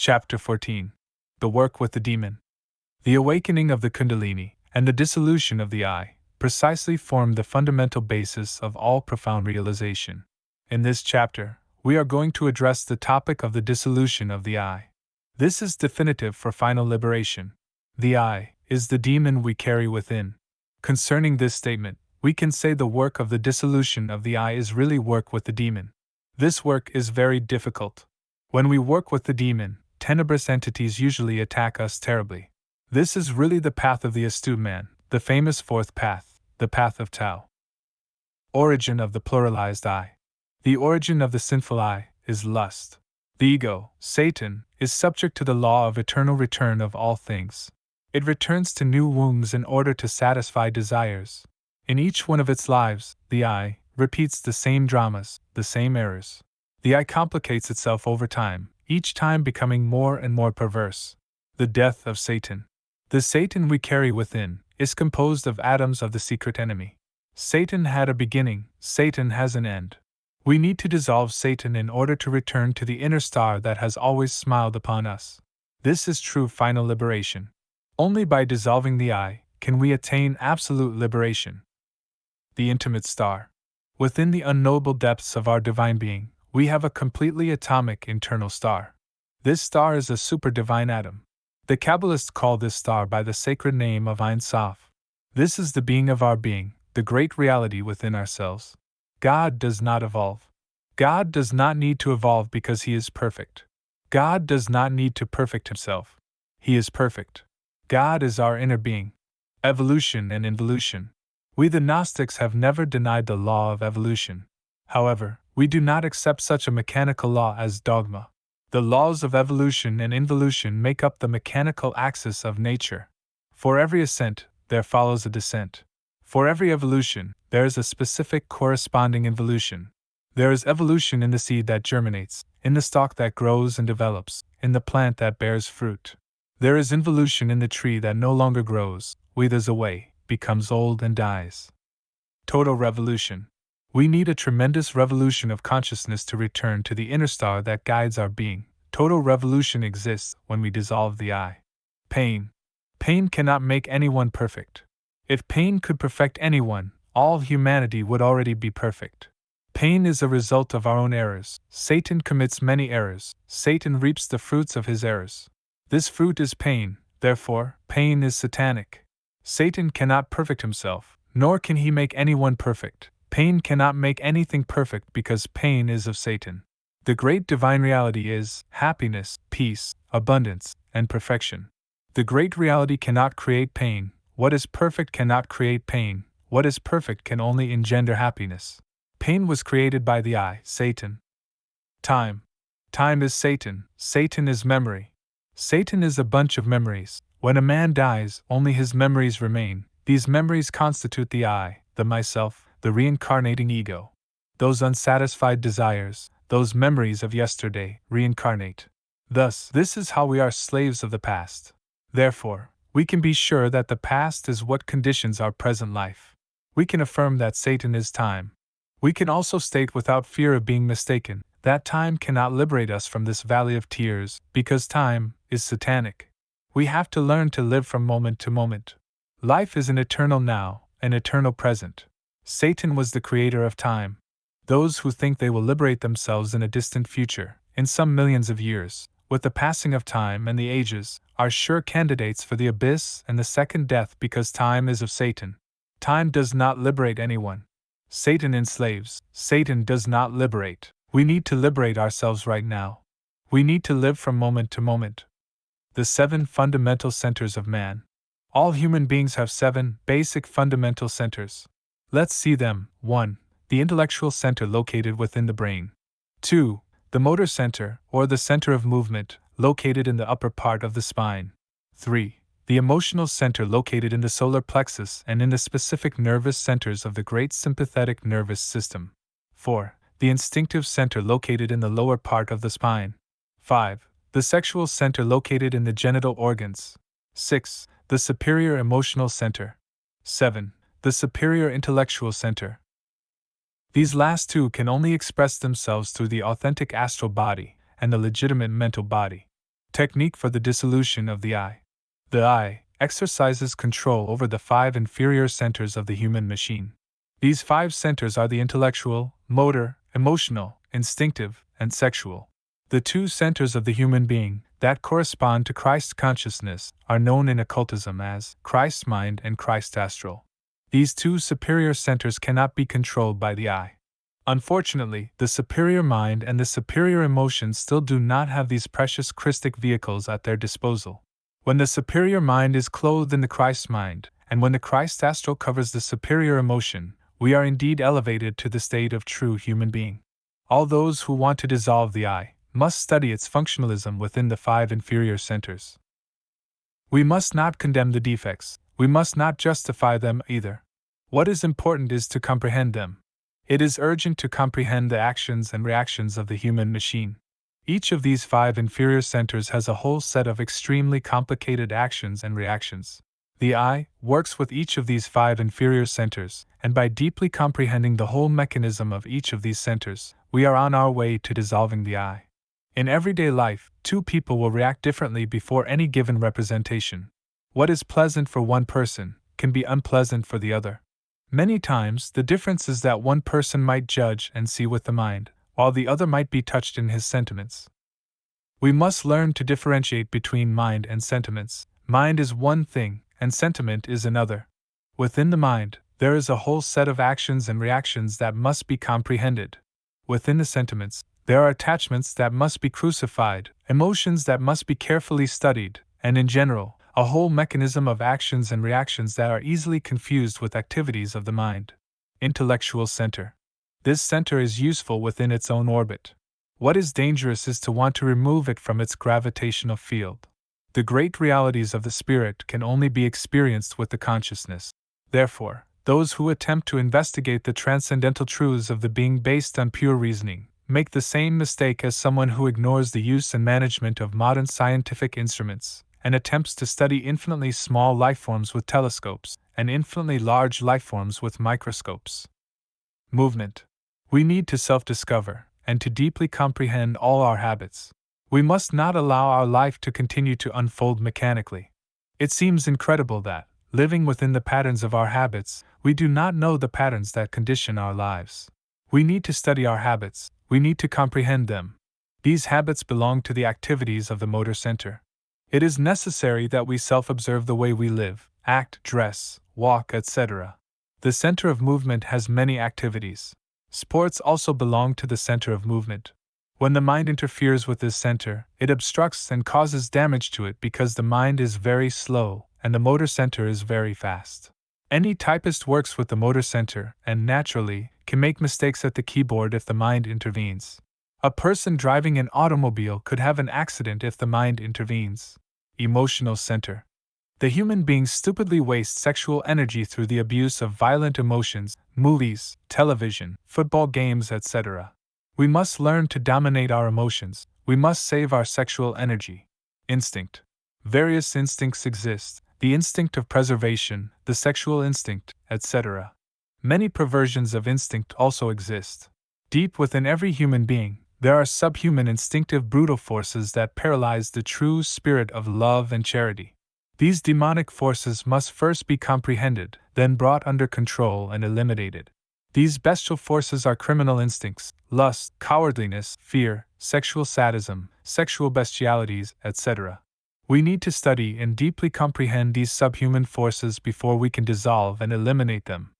Chapter 14. The Work with the Demon. The awakening of the Kundalini and the dissolution of the I precisely form the fundamental basis of all profound realization. In this chapter, we are going to address the topic of the dissolution of the I. This is definitive for final liberation. The I is the demon we carry within. Concerning this statement, we can say the work of the dissolution of the I is really work with the demon. This work is very difficult. When we work with the demon, tenebrous entities usually attack us terribly. This is really the path of the astute man, the famous fourth path, the path of Tao. Origin of the pluralized I. The origin of the sinful I is lust. The ego, Satan, is subject to the law of eternal return of all things. It returns to new wombs in order to satisfy desires. In each one of its lives, the I repeats the same dramas, the same errors. The I complicates itself over time, each time becoming more and more perverse. The death of Satan. The Satan we carry within is composed of atoms of the secret enemy. Satan had a beginning, Satan has an end. We need to dissolve Satan in order to return to the inner star that has always smiled upon us. This is true final liberation. Only by dissolving the I can we attain absolute liberation. The intimate star. Within the unknowable depths of our divine being, we have a completely atomic internal star. This star is a super-divine atom. The Kabbalists call this star by the sacred name of Ein Sof. This is the being of our being, the great reality within ourselves. God does not evolve. God does not need to evolve because He is perfect. God does not need to perfect Himself. He is perfect. God is our inner being. Evolution and involution. We the Gnostics have never denied the law of evolution. However, we do not accept such a mechanical law as dogma. The laws of evolution and involution make up the mechanical axis of nature. For every ascent, there follows a descent. For every evolution, there is a specific corresponding involution. There is evolution in the seed that germinates, in the stalk that grows and develops, in the plant that bears fruit. There is involution in the tree that no longer grows, withers away, becomes old and dies. Total revolution. We need a tremendous revolution of consciousness to return to the inner star that guides our being. Total revolution exists when we dissolve the I. Pain. Pain cannot make anyone perfect. If pain could perfect anyone, all humanity would already be perfect. Pain is a result of our own errors. Satan commits many errors. Satan reaps the fruits of his errors. This fruit is pain, therefore, pain is satanic. Satan cannot perfect himself, nor can he make anyone perfect. Pain cannot make anything perfect because pain is of Satan. The great divine reality is happiness, peace, abundance, and perfection. The great reality cannot create pain. What is perfect cannot create pain. What is perfect can only engender happiness. Pain was created by the I, Satan. Time. Time is Satan. Satan is memory. Satan is a bunch of memories. When a man dies, only his memories remain. These memories constitute the I, the myself, the reincarnating ego. Those unsatisfied desires, those memories of yesterday, reincarnate. Thus, this is how we are slaves of the past. Therefore, we can be sure that the past is what conditions our present life. We can affirm that Satan is time. We can also state without fear of being mistaken that time cannot liberate us from this valley of tears, because time is satanic. We have to learn to live from moment to moment. Life is an eternal now, an eternal present. Satan was the creator of time. Those who think they will liberate themselves in a distant future, in some millions of years, with the passing of time and the ages, are sure candidates for the abyss and the second death because time is of Satan. Time does not liberate anyone. Satan enslaves. Satan does not liberate. We need to liberate ourselves right now. We need to live from moment to moment. The 7 fundamental centers of man. All human beings have 7 basic fundamental centers. Let's see them. 1. The intellectual center located within the brain. 2. The motor center, or the center of movement, located in the upper part of the spine. 3. The emotional center located in the solar plexus and in the specific nervous centers of the great sympathetic nervous system. 4. The instinctive center located in the lower part of the spine. 5. The sexual center located in the genital organs. 6. The superior emotional center. 7. The superior intellectual center. These last 2 can only express themselves through the authentic astral body and the legitimate mental body. Technique for the dissolution of the I. The I exercises control over the 5 inferior centers of the human machine. These 5 centers are the intellectual, motor, emotional, instinctive, and sexual. The 2 centers of the human being, that correspond to Christ consciousness, are known in occultism as Christ mind and Christ astral. These 2 superior centers cannot be controlled by the I. Unfortunately, the superior mind and the superior emotions still do not have these precious Christic vehicles at their disposal. When the superior mind is clothed in the Christ mind, and when the Christ astral covers the superior emotion, we are indeed elevated to the state of true human being. All those who want to dissolve the I must study its functionalism within the 5 inferior centers. We must not condemn the defects, we must not justify them either. What is important is to comprehend them. It is urgent to comprehend the actions and reactions of the human machine. Each of these 5 inferior centers has a whole set of extremely complicated actions and reactions. The I works with each of these 5 inferior centers, and by deeply comprehending the whole mechanism of each of these centers, we are on our way to dissolving the I. In everyday life, 2 people will react differently before any given representation. What is pleasant for one person can be unpleasant for the other. Many times, the difference is that one person might judge and see with the mind, while the other might be touched in his sentiments. We must learn to differentiate between mind and sentiments. Mind is one thing, and sentiment is another. Within the mind, there is a whole set of actions and reactions that must be comprehended. Within the sentiments, there are attachments that must be crucified, emotions that must be carefully studied, and in general, a whole mechanism of actions and reactions that are easily confused with activities of the mind. Intellectual center. This center is useful within its own orbit. What is dangerous is to want to remove it from its gravitational field. The great realities of the spirit can only be experienced with the consciousness. Therefore, those who attempt to investigate the transcendental truths of the being based on pure reasoning make the same mistake as someone who ignores the use and management of modern scientific instruments and attempts to study infinitely small lifeforms with telescopes and infinitely large lifeforms with microscopes. Movement. We need to self-discover and to deeply comprehend all our habits. We must not allow our life to continue to unfold mechanically. It seems incredible that, living within the patterns of our habits, we do not know the patterns that condition our lives. We need to study our habits, we need to comprehend them. These habits belong to the activities of the motor center. It is necessary that we self-observe the way we live, act, dress, walk, etc. The center of movement has many activities. Sports also belong to the center of movement. When the mind interferes with this center, it obstructs and causes damage to it because the mind is very slow and the motor center is very fast. Any typist works with the motor center and, naturally, can make mistakes at the keyboard if the mind intervenes. A person driving an automobile could have an accident if the mind intervenes. Emotional center. The human being stupidly wastes sexual energy through the abuse of violent emotions, movies, television, football games, etc. We must learn to dominate our emotions, we must save our sexual energy. Instinct. Various instincts exist, the instinct of preservation, the sexual instinct, etc. Many perversions of instinct also exist. Deep within every human being, there are subhuman instinctive brutal forces that paralyze the true spirit of love and charity. These demonic forces must first be comprehended, then brought under control and eliminated. These bestial forces are criminal instincts, lust, cowardliness, fear, sexual sadism, sexual bestialities, etc. We need to study and deeply comprehend these subhuman forces before we can dissolve and eliminate them.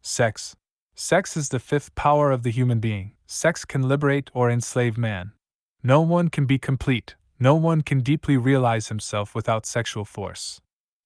Sex. Sex is the 5th power of the human being. Sex can liberate or enslave man. No one can be complete, no one can deeply realize himself without sexual force.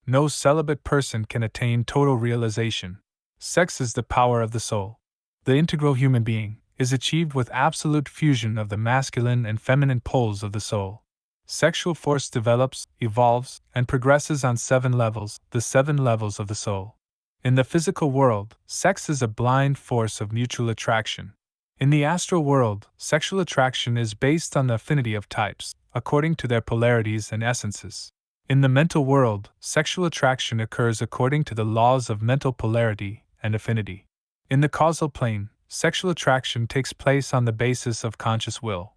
No celibate person can attain total realization. Sex is the power of the soul. The integral human being is achieved with absolute fusion of the masculine and feminine poles of the soul. Sexual force develops, evolves, and progresses on 7 levels, the 7 levels of the soul. In the physical world, sex is a blind force of mutual attraction. In the astral world, sexual attraction is based on the affinity of types, according to their polarities and essences. In the mental world, sexual attraction occurs according to the laws of mental polarity and affinity. In the causal plane, sexual attraction takes place on the basis of conscious will.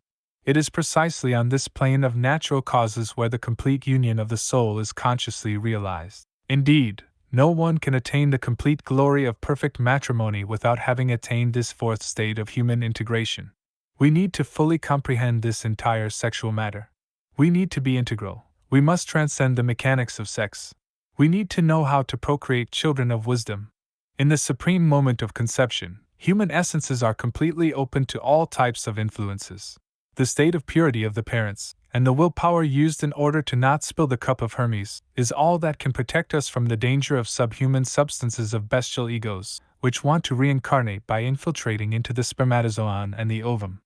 It is precisely on this plane of natural causes where the complete union of the soul is consciously realized. Indeed, no one can attain the complete glory of perfect matrimony without having attained this fourth state of human integration. We need to fully comprehend this entire sexual matter. We need to be integral. We must transcend the mechanics of sex. We need to know how to procreate children of wisdom. In the supreme moment of conception, human essences are completely open to all types of influences. The state of purity of the parents, and the willpower used in order to not spill the cup of Hermes, is all that can protect us from the danger of subhuman substances of bestial egos, which want to reincarnate by infiltrating into the spermatozoon and the ovum.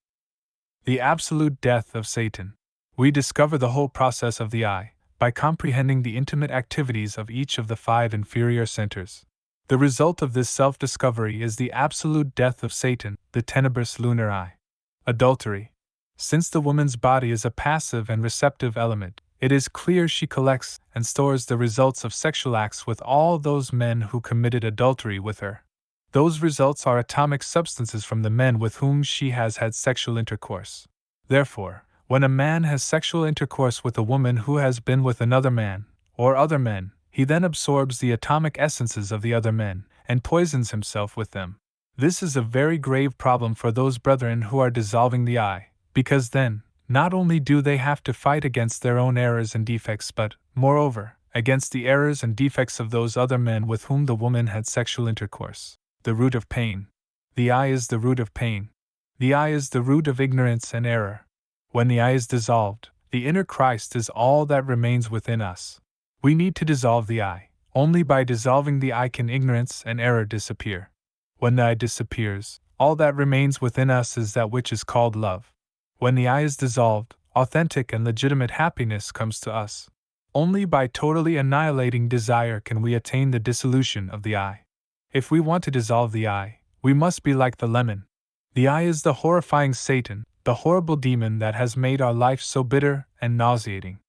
The absolute death of Satan. We discover the whole process of the eye, by comprehending the intimate activities of each of the 5 inferior centers. The result of this self-discovery is the absolute death of Satan, the tenebrous lunar eye. Adultery. Since the woman's body is a passive and receptive element, it is clear she collects and stores the results of sexual acts with all those men who committed adultery with her. Those results are atomic substances from the men with whom she has had sexual intercourse. Therefore, when a man has sexual intercourse with a woman who has been with another man, or other men, he then absorbs the atomic essences of the other men, and poisons himself with them. This is a very grave problem for those brethren who are dissolving the eye, because then, not only do they have to fight against their own errors and defects but, moreover, against the errors and defects of those other men with whom the woman had sexual intercourse. The root of pain. The eye is the root of pain. The eye is the root of ignorance and error. When the eye is dissolved, the inner Christ is all that remains within us. We need to dissolve the eye. Only by dissolving the eye can ignorance and error disappear. When the eye disappears, all that remains within us is that which is called love. When the eye is dissolved, authentic and legitimate happiness comes to us. Only by totally annihilating desire can we attain the dissolution of the eye. If we want to dissolve the eye, we must be like the lemon. The eye is the horrifying Satan, the horrible demon that has made our life so bitter and nauseating.